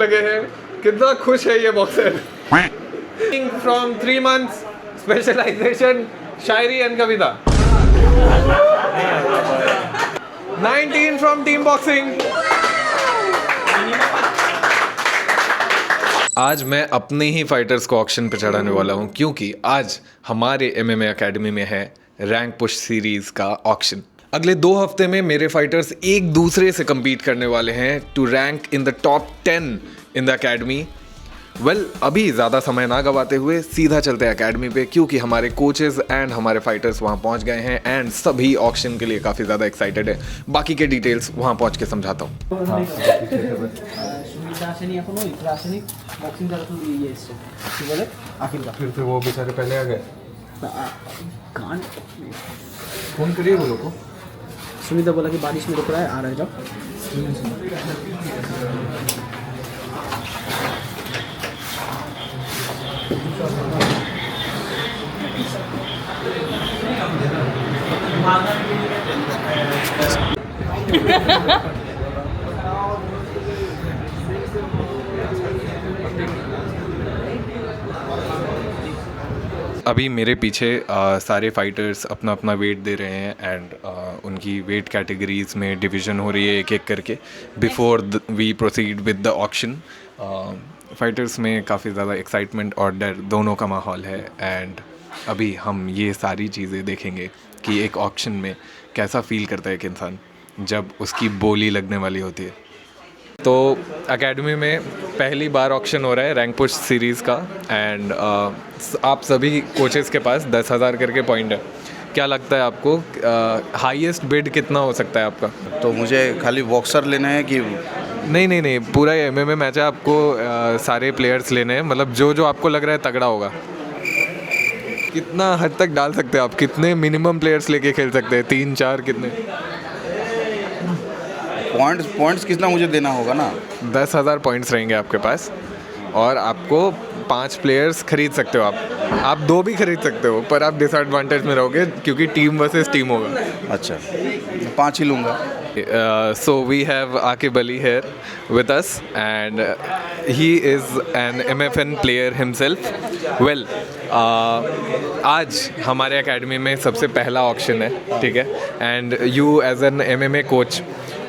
लगे हैं। कितना खुश है ये boxer. From 3 months specialisation shayari and kavita. 19 from team boxing. आज मैं अपने ही फाइटर्स को ऑक्शन पे चढ़ाने वाला हूँ, क्योंकि आज हमारे MMA एकेडमी में है रैंक पुश सीरीज़ का ऑक्शन। अगले 2 हफ्ते में मेरे फाइटर्स एक दूसरे से compete करने वाले हैं to rank in the top 10 in the academy. अभी ज़्यादा समय ना गवाते हुए सीधा चलते हैं एकेडमी पे, क्योंकि हमारे कोचेस एंड हमारे फाइटर्स वहाँ पहुँच गए हैं एंड सभी ऑक्शन के लिए काफ़ी ज़्यादा एक्साइटेड है। बाकी के डिटेल्स वहाँ पहुँच के समझाता हूँ। फिर से वो बेचारे पहले आ गए। फोन करिए वो लोग को। सुमिता बोला कि बारिश में रुक रहा है, आ रहा है। जब अभी मेरे पीछे सारे फाइटर्स अपना अपना वेट दे रहे हैं एंड उनकी वेट कैटेगरीज में डिवीज़न हो रही है एक एक करके before we proceed with the auction. Fighters में काफ़ी ज़्यादा एक्साइटमेंट और डर दोनों का माहौल है एंड अभी हम ये सारी चीज़ें देखेंगे कि एक ऑक्शन में कैसा फील करता है एक इंसान जब उसकी बोली लगने वाली होती है। तो एकेडमी में पहली बार ऑक्शन हो रहा है रैंक पुश सीरीज़ का एंड आप सभी कोचेस के पास 10,000 करके पॉइंट है। क्या लगता है आपको हाईएस्ट बिड कितना हो सकता है आपका? तो मुझे खाली बॉक्सर लेना है कि नहीं, पूरा MMA मैच है। आपको सारे प्लेयर्स लेने हैं, मतलब जो आपको लग रहा है तगड़ा होगा। कितना हद तक डाल सकते हैं आप? कितने मिनिमम प्लेयर्स लेके खेल सकते हैं? 3-4 कितने? पॉइंट्स कितना मुझे देना होगा ना? 10,000 पॉइंट्स रहेंगे आपके पास और आपको 5 प्लेयर्स खरीद सकते हो। आप 2 भी खरीद सकते हो, पर आप डिसएडवांटेज में रहोगे क्योंकि टीम वर्सेस टीम होगा। अच्छा, 5 ही लूँगा। So we have Akib Ali here with us and he is an MFN player himself. आज हमारे एकेडमी में सबसे पहला ऑक्शन है, ठीक है? And you as an MMA coach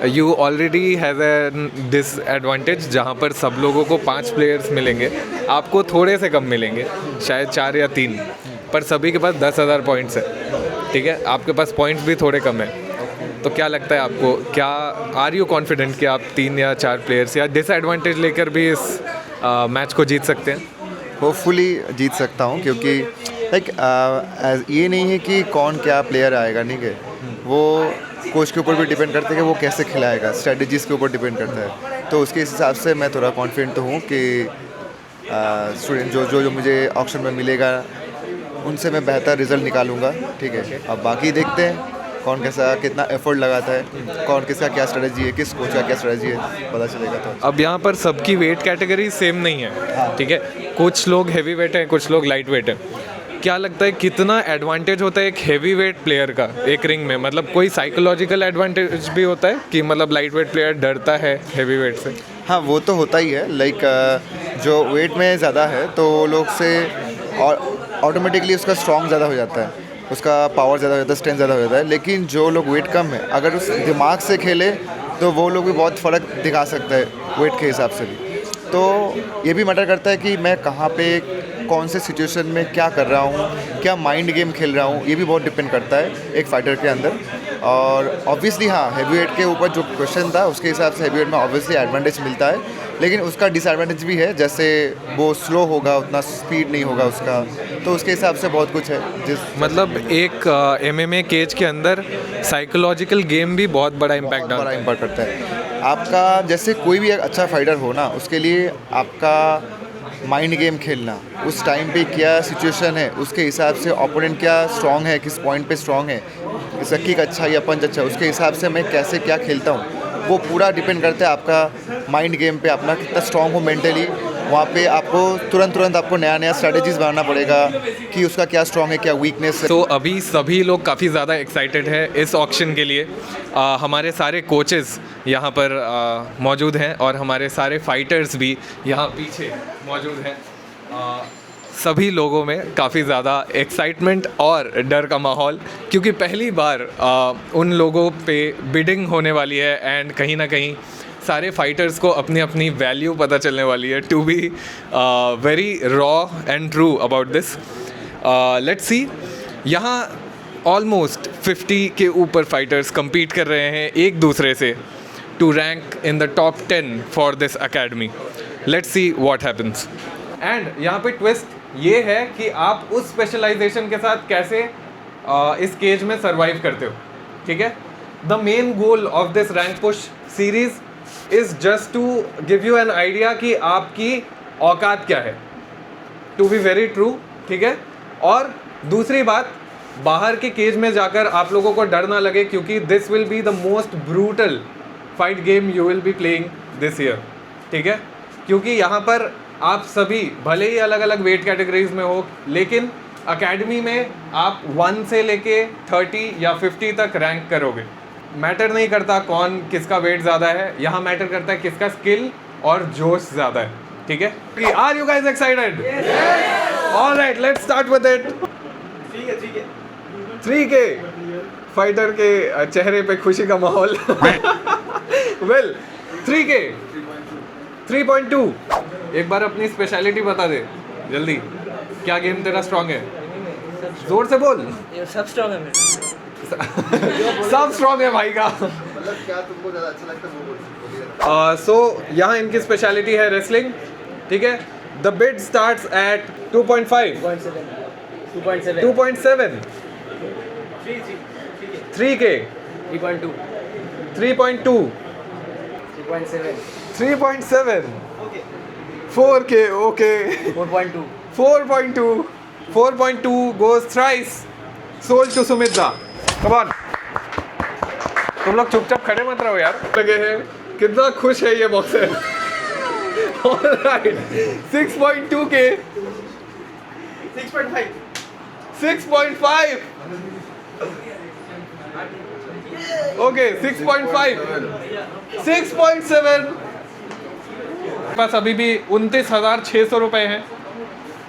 you already has an disadvantage जहाँ पर सब लोगों को 5 प्लेयर्स मिलेंगे, आपको थोड़े से कम मिलेंगे, शायद 4 या 3, पर सभी के पास 10,000 पॉइंट्स है, ठीक है? आपके पास पॉइंट्स भी थोड़े कम हैं। तो क्या लगता है आपको, क्या आर यू कॉन्फिडेंट कि आप 3 या 4 प्लेयर्स या डिसएडवांटेज लेकर भी इस मैच को जीत सकते हैं? होपफुली जीत सकता हूँ, क्योंकि ये नहीं है कि कौन क्या प्लेयर आएगा, ठीक है? वो कोच के ऊपर भी डिपेंड करता है कि वो कैसे खिलाएगा, स्ट्रेटजीज़ के ऊपर डिपेंड करता है। तो उसके हिसाब से मैं थोड़ा कॉन्फिडेंट तो हूँ कि स्टूडेंट जो मुझे ऑक्शन में मिलेगा उनसे मैं बेहतर रिज़ल्ट निकालूंगा, ठीक है? अब बाकी देखते हैं कौन कैसा कितना एफर्ट लगाता है, कौन किसका क्या स्ट्रेटजी है, किस कोच का क्या स्ट्रेटजी है, पता चलेगा। तो अब यहाँ पर सबकी वेट कैटेगरी सेम नहीं है, ठीक है? कुछ लोग हैवी वेट हैं, कुछ लोग लाइट वेट हैं। क्या लगता है कितना एडवांटेज होता है एक हैवी वेट प्लेयर का एक रिंग में? मतलब कोई साइकोलॉजिकल एडवांटेज भी होता है कि मतलब लाइट वेट प्लेयर डरता है हैवी वेट से? हाँ, वो तो होता ही है। जो वेट में ज़्यादा है तो वो लोग से ऑटोमेटिकली उसका स्ट्रॉन्ग ज़्यादा हो जाता है, उसका पावर ज़्यादा हो जाता है, स्ट्रेंथ ज़्यादा हो जाता है। लेकिन जो लोग वेट कम है, अगर उस दिमाग से खेले तो वो लोग भी बहुत फ़र्क दिखा सकता है वेट के हिसाब से भी। तो ये भी मैटर करता है कि मैं कहाँ पे कौन से सिचुएशन में क्या कर रहा हूँ, क्या माइंड गेम खेल रहा हूँ, ये भी बहुत डिपेंड करता है एक फाइटर के अंदर। और ऑब्वियसली हाँ, हैवी वेट के ऊपर जो क्वेश्चन था उसके हिसाब से हैवी वेट में ऑब्वियसली एडवांटेज मिलता है, लेकिन उसका डिसएडवांटेज भी है। जैसे वो स्लो होगा, उतना स्पीड नहीं होगा उसका, तो उसके हिसाब से बहुत कुछ है। मतलब एक MMA केज के अंदर साइकोलॉजिकल गेम भी बहुत बड़ा इम्पैक्ट करता है आपका। जैसे कोई भी एक अच्छा फाइटर हो ना, उसके लिए आपका माइंड गेम खेलना, उस टाइम पे क्या सिचुएशन है, उसके हिसाब से ओपोनेंट क्या स्ट्रॉन्ग है, किस पॉइंट पे स्ट्रॉन्ग है, इसका किक अच्छा या पंच अच्छा, उसके हिसाब से मैं कैसे क्या खेलता हूँ, वो पूरा डिपेंड करता है आपका माइंड गेम पे, अपना कितना स्ट्रॉन्ग हो मेंटली वहाँ पे आपको तुरंत आपको नया स्ट्रैटेजीज बनाना पड़ेगा कि उसका क्या स्ट्रॉन्ग है, क्या वीकनेस है। तो अभी सभी लोग काफ़ी ज़्यादा एक्साइटेड है इस ऑक्शन के लिए। हमारे सारे कोचेस यहाँ पर मौजूद हैं और हमारे सारे फाइटर्स भी यहाँ पीछे मौजूद हैं। सभी लोगों में काफ़ी ज़्यादा एक्साइटमेंट और डर का माहौल, क्योंकि पहली बार उन लोगों पे बिडिंग होने वाली है एंड कहीं ना कहीं सारे फाइटर्स को अपनी अपनी वैल्यू पता चलने वाली है। To be very raw and true about this, let's see. यहाँ ऑलमोस्ट 50 के ऊपर फाइटर्स compete कर रहे हैं एक दूसरे से to rank in the top 10 for this academy. Let's see what happens. And यहाँ पे ट्विस्ट ये है कि आप उस स्पेशलाइजेशन के साथ कैसे इस केज में सर्वाइव करते हो, ठीक है। The main goal of this rank push series is just to give you an idea कि आपकी औकात क्या है, टू बी वेरी ट्रू, ठीक है। और दूसरी बात, बाहर के केज में जाकर आप लोगों को डर ना लगे, क्योंकि this will be the most brutal fight game you will be playing this year, ठीक है। क्योंकि यहाँ पर आप सभी भले ही अलग अलग वेट कैटेगरीज में हो, लेकिन एकेडमी में आप 1 से लेके 30 या 50 तक रैंक करोगे। मैटर नहीं करता कौन किसका वेट ज़्यादा है, यहाँ मैटर करता है किसका स्किल और जोश ज़्यादा है, ठीक है। Are you guys excited? Alright, let's start with it. 3K fighter के चेहरे पे खुशी का माहौल। Well 3K 3.2। एक बार अपनी स्पेशलिटी बता दे जल्दी, क्या गेम तेरा स्ट्रांग है? जोर से बोल। सब स्ट्रॉन्ग है मेरा। सब स्ट्रांग है भाई का। क्या तुमको ज़्यादा अच्छा लगता है वो बोलिए। सो यहाँ इनकी स्पेशलिटी है रेसलिंग, ठीक है। The bid starts at 2.5 2.7 3K 3.2 3.2 3.7 4K okay 4.2 4.2 goes thrice sold to Sumit da. Come on, तुम लोग चुपचाप खड़े मत रहो यार, लगे हैं कितना खुश है ये बॉक्सर। ऑलराइट 6.2K 6.5 ओके 6.5 6.7 पास अभी भी 29,600 रुपये हैं।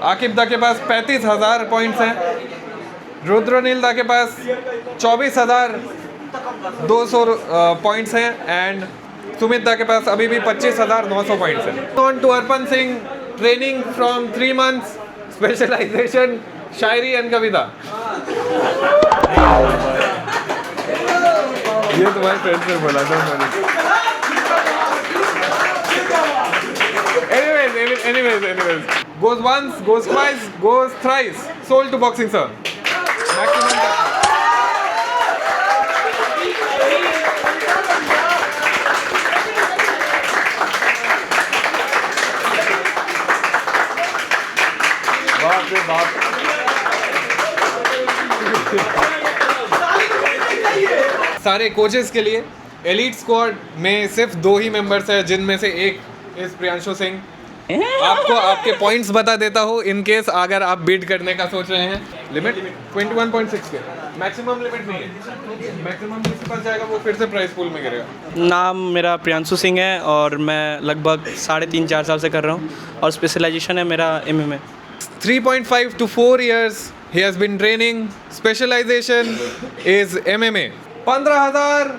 आकिब दा के पास 35,000 पॉइंट्स हैं। रुद्रनील दा के पास 24,200 पॉइंट्स हैं एंड सुमित दा के पास अभी भी 25,900 पॉइंट्स हैं। On to Arpan Singh, training from 3 months, specialisation shayari and kavita. ये तुम्हारे फ्रेंड्स ने बोला था मैंने। Anyways, goes once, goes twice, goes thrice. Sold to boxing sir. Maximum. बाप रे बाप। सारे कोचेस के लिए एलीट स्क्वाड में सिर्फ 2 ही मेंबर्स हैं, जिनमें से एक इस प्रियांशु सिंह। आपको आपके पॉइंट्स बता देता हूँ इन केस अगर आप बिड करने का सोच रहे हैं। लिमिट 21.6 के, मैक्सिमम लिमिट नहीं है। मैक्सिमम जिसके पास जाएगा वो फिर से प्राइस पूल में गिरेगा। नाम मेरा प्रियांशु सिंह है और मैं लगभग 3.5-4 साल से कर रहा हूँ और स्पेशलाइजेशन है मेरा MMA। 3.5 to 4 years he has been training. Specialization is MMA. 15,000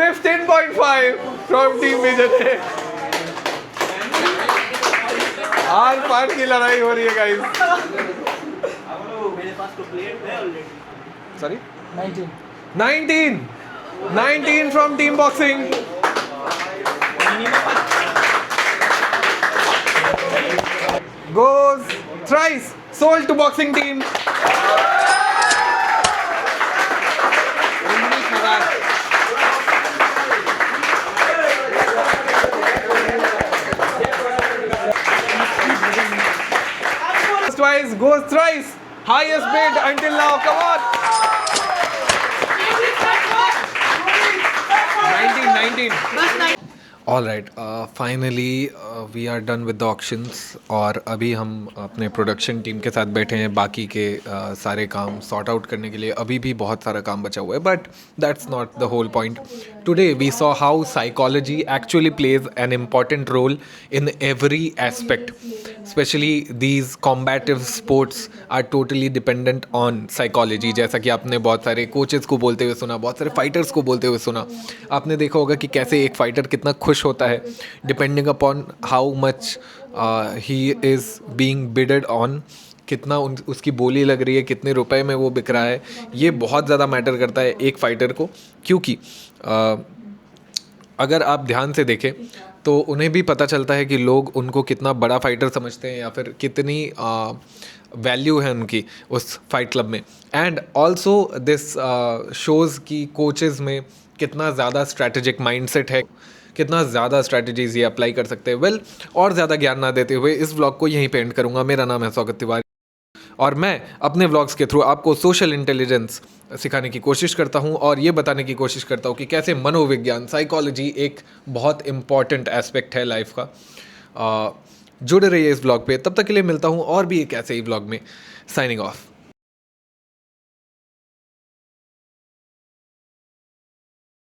15.5 from Team Vijay। Are पार की लड़ाई हो रही है guys. Sorry 19 from Team Boxing। Goes thrice, sold to boxing team। Twice, goes thrice, highest bid until now. Come on, 19। All right, finally we are done with the auctions और अभी हम अपने production team के साथ बैठे हैं बाकी के सारे काम सॉर्ट आउट करने के लिए. अभी भी बहुत सारा काम बचा हुआ है but that's not the whole point. Today we saw how psychology actually plays an important role in every aspect. Specially these combative sports are totally dependent on psychology. जैसा कि आपने बहुत सारे कोचेस को बोलते हुए सुना, बहुत सारे फाइटर्स को बोलते हुए सुना. आपने देखा होगा कि कैसे एक फाइटर कितना खुश होता है depending upon how much he is being bidded on, कितना उसकी बोली लग रही है, कितने रुपए में वो बिक रहा है. ये बहुत ज़्यादा मैटर करता है एक फ़ाइटर को, क्योंकि अगर आप ध्यान से देखें तो उन्हें भी पता चलता है कि लोग उनको कितना बड़ा फाइटर समझते हैं या फिर कितनी वैल्यू है उनकी उस फाइट क्लब में. एंड ऑल्सो दिस शोज़ की कोचेज़ में कितना ज़्यादा स्ट्रैटेजिक माइंडसेट है, कितना ज़्यादा स्ट्रैटेजीज ये अप्लाई कर सकते हैं. वेल, और ज़्यादा ज्ञान ना देते हुए इस व्लॉग को यहीं पे एंड करूँगा. मेरा नाम है स्वागत तिवारी और मैं अपने व्लॉग्स के थ्रू आपको सोशल इंटेलिजेंस सिखाने की कोशिश करता हूँ और ये बताने की कोशिश करता हूँ कि कैसे मनोविज्ञान, साइकोलॉजी एक बहुत इम्पॉर्टेंट एस्पेक्ट है लाइफ का. जुड़े रहिए इस व्लॉग पे. तब तक के लिए मिलता हूँ और भी एक ऐसे ही व्लॉग में. Signing off.